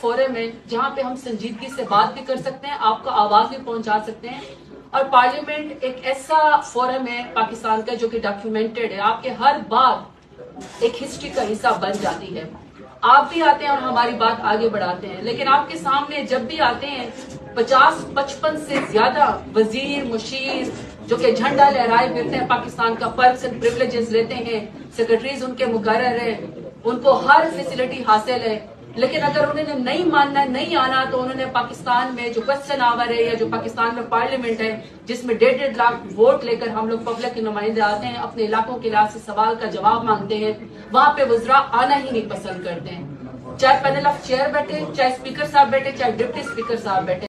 Forum है जहां पे हम संजीदगी से बात भी कर सकते हैं, आपको आवाज भी पहुंचा सकते हैं। और पार्लियामेंट एक ऐसा फोरम है पाकिस्तान का जो कि डॉक्यूमेंटेड है, आपके हर बात एक हिस्ट्री का हिस्सा बन जाती है। आप भी आते हैं और हमारी बात आगे बढ़ाते हैं, लेकिन आपके सामने जब भी आते हैं 50-55 से ज्यादा वजीर मुशीर जो कि झंडा लहराए फिरते हैं, पाकिस्तान का पर्क्स एंड प्रिविलेजेस लेते हैं, सेक्रेटरीज उनके मुकर्रर है, उनको हर फैसिलिटी हासिल है। लेकिन अगर उन्होंने नहीं मानना, नहीं आना, तो उन्होंने पाकिस्तान में जो क्वेश्चन आवर है या जो पाकिस्तान में पार्लियामेंट है जिसमें 1.5 लाख वोट लेकर हम लोग पब्लिक के नुमाइंदे आते हैं, अपने इलाकों के लिहाज से सवाल का जवाब मांगते हैं, वहां पे वज़रा आना ही नहीं पसंद करते हैं। चाहे पैनल ऑफ चेयर बैठे, चाहे स्पीकर साहब बैठे, चाहे डिप्टी स्पीकर साहब बैठे।